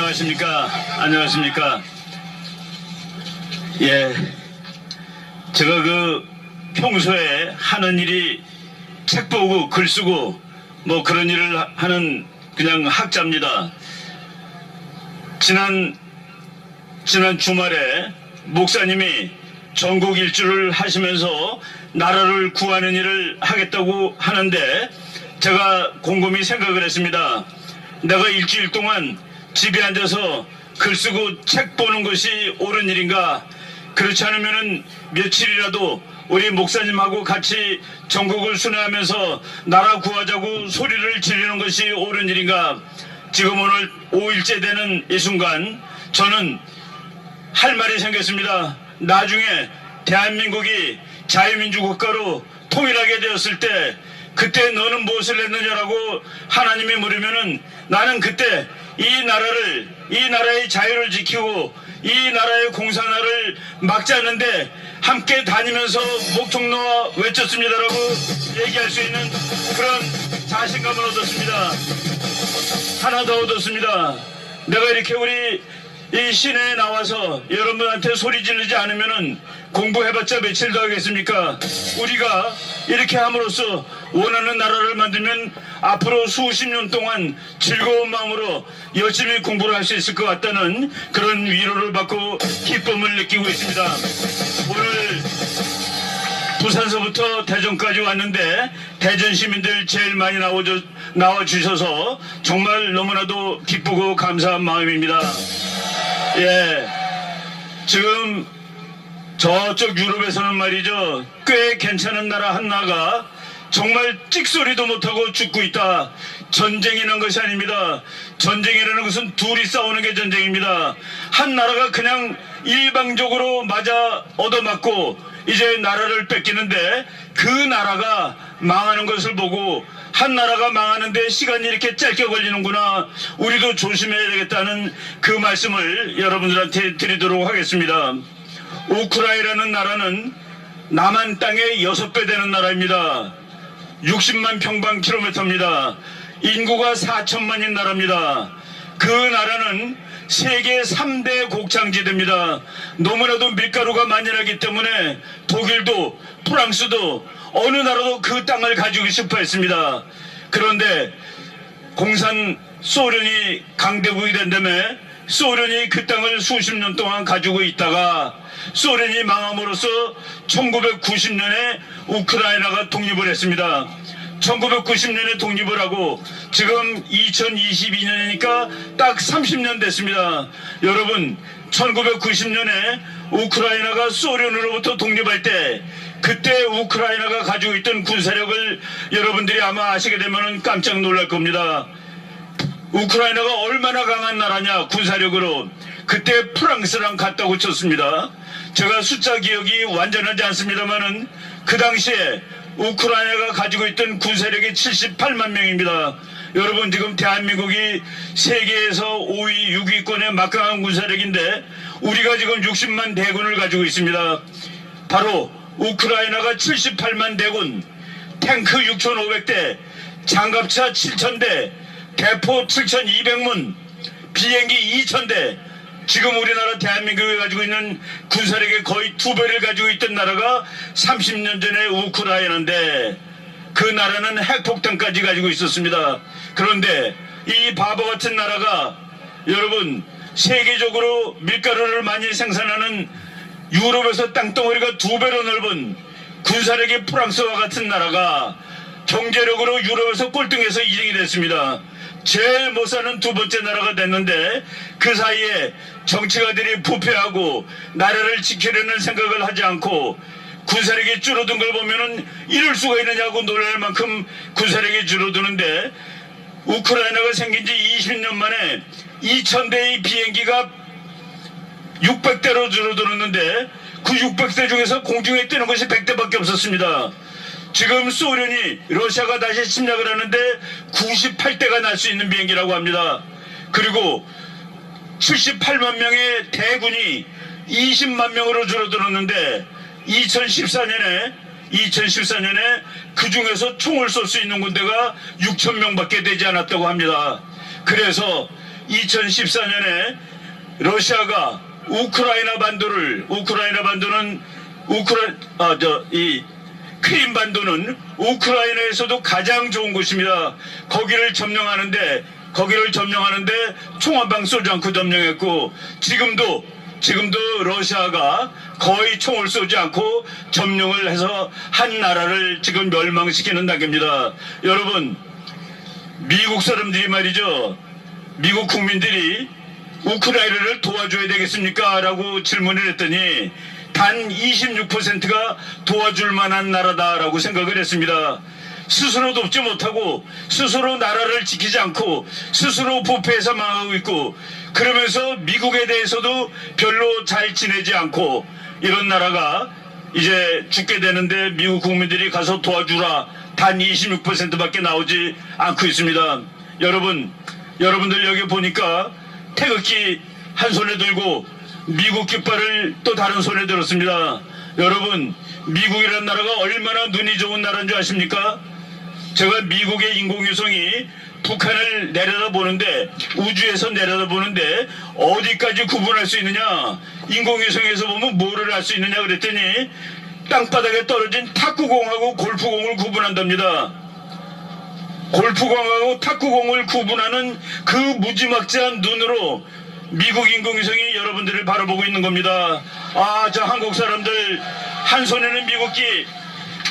안녕하십니까. 안녕하십니까. 예. 제가 평소에 하는 일이 책 보고 글 쓰고 뭐 그런 일을 하는 그냥 학자입니다. 지난 주말에 목사님이 전국 일주를 하시면서 나라를 구하는 일을 하겠다고 하는데 제가 곰곰이 생각을 했습니다. 내가 일주일 동안 집에 앉아서 글 쓰고 책 보는 것이 옳은 일인가? 그렇지 않으면은 며칠이라도 우리 목사님하고 같이 전국을 순회하면서 나라 구하자고 소리를 지르는 것이 옳은 일인가? 지금 오늘 5일째 되는 이 순간 저는 할 말이 생겼습니다. 나중에 대한민국이 자유민주 국가로 통일하게 되었을 때 그때 너는 무엇을 했느냐라고 하나님이 물으면은 나는 그때 이 나라의 자유를 지키고 이 나라의 공산화를 막지 않는데 함께 다니면서 목청 놓아 외쳤습니다라고 얘기할 수 있는 그런 자신감을 얻었습니다. 하나 더 얻었습니다. 내가 이렇게 우리 이 시내에 나와서 여러분한테 소리 지르지 않으면은 공부해봤자 며칠 더 하겠습니까? 우리가 이렇게 함으로써 원하는 나라를 만들면 앞으로 수십 년 동안 즐거운 마음으로 열심히 공부를 할 수 있을 것 같다는 그런 위로를 받고 기쁨을 느끼고 있습니다. 오늘 부산서부터 대전까지 왔는데 대전 시민들 제일 많이 나와주셔서 정말 너무나도 기쁘고 감사한 마음입니다. 예, 지금 저쪽 유럽에서는 말이죠, 꽤 괜찮은 나라 하나가 정말 찍소리도 못하고 죽고 있다. 전쟁이라는 것이 아닙니다. 전쟁이라는 것은 둘이 싸우는 게 전쟁입니다. 한 나라가 그냥 일방적으로 맞아 얻어맞고 이제 나라를 뺏기는데 그 나라가 망하는 것을 보고 한 나라가 망하는데 시간이 이렇게 짧게 걸리는구나, 우리도 조심해야 되겠다는 그 말씀을 여러분들한테 드리도록 하겠습니다. 우크라이나라는 나라는 남한 땅의 6배 되는 나라입니다. 60만 평방킬로미터입니다. 인구가 4천만인 나라입니다. 그 나라는 세계 3대 곡창지대입니다. 너무나도 밀가루가 만연하기 때문에 독일도 프랑스도 어느 나라도 그 땅을 가지고 싶어 했습니다. 그런데 공산 소련이 강대국이 된 다음에 소련이 그 땅을 수십 년 동안 가지고 있다가 소련이 망함으로써 1990년에 우크라이나가 독립을 했습니다. 1990년에 독립을 하고 지금 2022년이니까 딱 30년 됐습니다. 여러분, 1990년에 우크라이나가 소련으로부터 독립할 때 그때 우크라이나가 가지고 있던 군사력을 여러분들이 아마 아시게 되면 깜짝 놀랄 겁니다. 우크라이나가 얼마나 강한 나라냐 군사력으로. 그때 프랑스랑 같다고 쳤습니다. 제가 숫자 기억이 완전하지 않습니다만은 그 당시에 우크라이나가 가지고 있던 군사력이 78만 명입니다. 여러분, 지금 대한민국이 세계에서 5위, 6위권의 막강한 군사력인데 우리가 지금 60만 대군을 가지고 있습니다. 바로 우크라이나가 78만 대군, 탱크 6,500대, 장갑차 7,000대, 대포 7,200문, 비행기 2,000대, 지금 우리나라 대한민국이 가지고 있는 군사력의 거의 2배를 가지고 있던 나라가 30년 전에 우크라이나인데 그 나라는 핵폭탄까지 가지고 있었습니다. 그런데 이 바보 같은 나라가, 여러분, 세계적으로 밀가루를 많이 생산하는 유럽에서 땅덩어리가 2배로 넓은 군사력의 프랑스와 같은 나라가 경제력으로 유럽에서 꼴등해서 1등이 됐습니다. 제일 못 사는 두 번째 나라가 됐는데 그 사이에 정치가들이 부패하고 나라를 지키려는 생각을 하지 않고 군사력이 줄어든 걸 보면은 이럴 수가 있느냐고 놀랄 만큼 군사력이 줄어드는데 우크라이나가 생긴 지 20년 만에 2,000대의 비행기가 600대로 줄어들었는데 그 600대 중에서 공중에 뜨는 것이 100대밖에 없었습니다. 지금 소련이, 러시아가 다시 침략을 하는데 98대가 날 수 있는 비행기라고 합니다. 그리고 78만 명의 대군이 20만 명으로 줄어들었는데 2014년에 그 중에서 총을 쏠 수 있는 군대가 6,000명밖에 되지 않았다고 합니다. 그래서 2014년에 러시아가 우크라이나 반도는 크림 반도는 우크라이나에서도 가장 좋은 곳입니다. 거기를 점령하는데 총 한 방 쏘지 않고 점령했고, 지금도 러시아가 거의 총을 쏘지 않고 점령을 해서 한 나라를 지금 멸망시키는 단계입니다. 여러분, 미국 사람들이 말이죠, 미국 국민들이 우크라이나를 도와줘야 되겠습니까? 라고 질문을 했더니 단 26%가 도와줄 만한 나라다라고 생각을 했습니다. 스스로 돕지 못하고 스스로 나라를 지키지 않고 스스로 부패해서 망하고 있고, 그러면서 미국에 대해서도 별로 잘 지내지 않고 이런 나라가 이제 죽게 되는데 미국 국민들이 가서 도와주라, 단 26%밖에 나오지 않고 있습니다. 여러분들 여기 보니까 태극기 한 손에 들고 미국 깃발을 또 다른 손에 들었습니다. 여러분, 미국이라는 나라가 얼마나 눈이 좋은 나라인 줄 아십니까? 제가 미국의 인공위성이 북한을 내려다보는데, 우주에서 내려다보는데 어디까지 구분할 수 있느냐, 인공위성에서 보면 뭐를 알 수 있느냐 그랬더니 땅바닥에 떨어진 탁구공하고 골프공을 구분한답니다. 골프공하고 탁구공을 구분하는 그 무지막지한 눈으로 미국 인공위성이 여러분들을 바라보고 있는 겁니다. 아, 저 한국 사람들 한 손에는 미국기,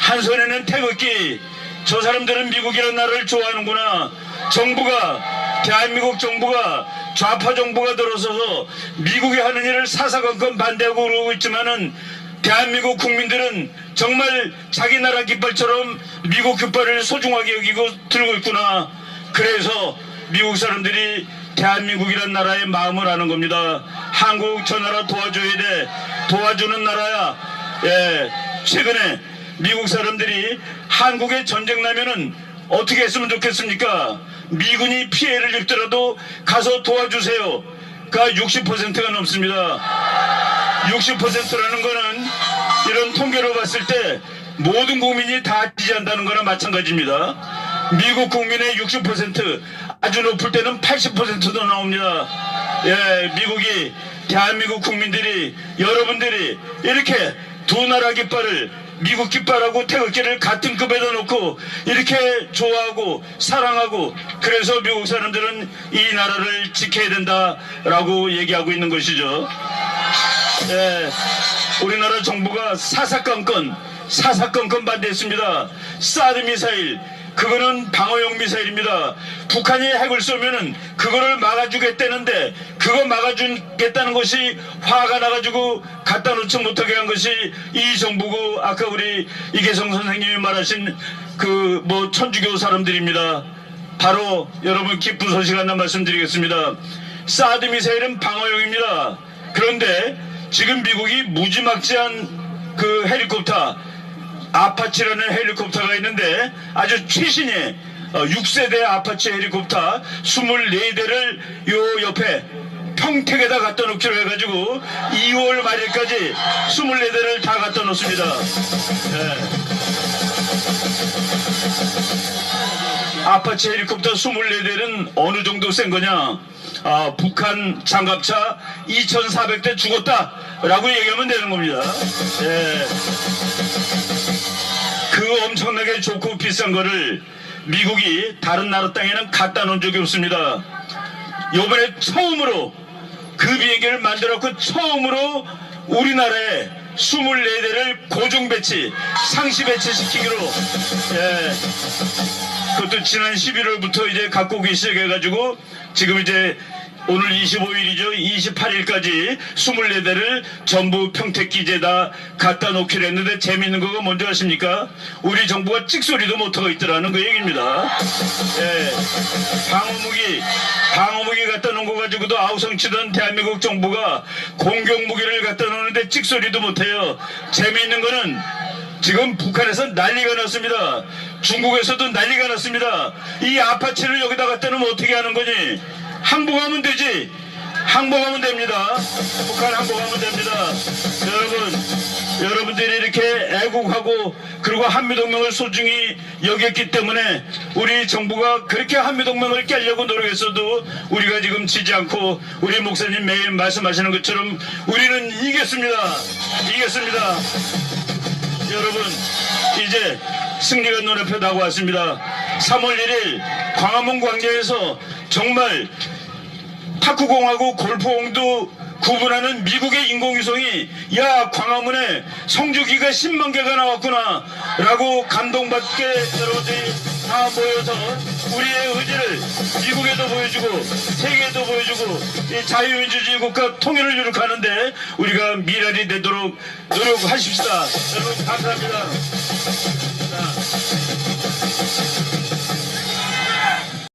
한 손에는 태극기, 저 사람들은 미국이라는 나라를 좋아하는구나. 대한민국 정부가, 좌파 정부가 들어서서 미국이 하는 일을 사사건건 반대하고 그러고 있지만은 대한민국 국민들은 정말 자기 나라 깃발처럼 미국 깃발을 소중하게 여기고 들고 있구나. 그래서 미국 사람들이 대한민국이란 나라의 마음을 아는 겁니다. 한국 저 나라 도와줘야 돼, 도와주는 나라야. 예, 최근에 미국 사람들이 한국에 전쟁 나면은 어떻게 했으면 좋겠습니까? 미군이 피해를 입더라도 가서 도와주세요. 가 60%가 넘습니다. 60%라는 거는 이런 통계로 봤을 때 모든 국민이 다 지지한다는 거나 마찬가지입니다. 미국 국민의 60%, 아주 높을 때는 80%도 나옵니다. 예, 대한민국 국민들이, 여러분들이 이렇게 두 나라 깃발을, 미국 깃발하고 태극기를 같은 급에다 놓고 이렇게 좋아하고 사랑하고, 그래서 미국 사람들은 이 나라를 지켜야 된다라고 얘기하고 있는 것이죠. 예, 우리나라 정부가 사사건건 반대했습니다. 사드 미사일, 그거는 방어용 미사일입니다. 북한이 핵을 쏘면은 그거를 막아주겠다는데, 그거 막아주겠다는 것이 화가 나가지고 갖다 놓지 못하게 한 것이 이 정부고, 아까 우리 이계성 선생님이 말하신 천주교 사람들입니다. 바로 여러분 기쁜 소식 하나 말씀드리겠습니다. 사드 미사일은 방어용입니다. 그런데 지금 미국이 무지막지한 그 헬리콥터, 아파치라는 헬리콥터가 있는데 아주 최신의 6세대 아파치 헬리콥터 24대를 요 옆에 평택에다 갖다 놓기로 해가지고 2월 말일까지 24대를 다 갖다 놓습니다. 네. 아파치 헬리콥터 24대는 어느 정도 센 거냐? 북한 장갑차 2,400대 죽었다라고 얘기하면 되는 겁니다. 예. 그 엄청나게 좋고 비싼 거를 미국이 다른 나라 땅에는 갖다 놓은 적이 없습니다. 요번에 처음으로 그 비행기를 만들었고, 처음으로 우리나라에 24대를 고정 배치, 상시 배치시키기로, 예. 그것도 지난 11월부터 이제 갖고 오기 시작해가지고, 지금 이제 오늘 25일이죠. 28일까지 24대를 전부 평택기지에다 갖다 놓기로 했는데, 재미있는 거가 뭔지 아십니까? 우리 정부가 찍소리도 못하고 있더라는 그 얘기입니다. 예. 방어무기 갖다 놓은 거 가지고도 아우성치던 대한민국 정부가 공격무기를 갖다 놓는데 찍소리도 못해요. 재미있는 거는 지금 북한에서 난리가 났습니다. 중국에서도 난리가 났습니다. 이 아파치를 여기다 갖다 놓으면 어떻게 하는 거니? 항복하면 되지. 항복하면 됩니다. 북한 항복하면 됩니다. 여러분, 여러분들이 이렇게 애국하고 그리고 한미동맹을 소중히 여겼기 때문에 우리 정부가 그렇게 한미동맹을 깨려고 노력했어도 우리가 지금 지지 않고 우리 목사님 매일 말씀하시는 것처럼 우리는 이겼습니다. 이겼습니다. 여러분, 이제 승리가 눈앞에 다가왔습니다. 3월 1일 광화문 광장에서 정말 탁구공하고 골프공도 구분하는 미국의 인공위성이 야, 광화문에 성주기가 10만 개가 나왔구나 라고 감동받게 여러분들이 다 모여서 우리의 의지를 미국에도 보여주고 세계에도 보여주고 이 자유민주주의 국가 통일을 이룩하는데 우리가 미랄이 되도록 노력하십시다. 여러분 감사합니다.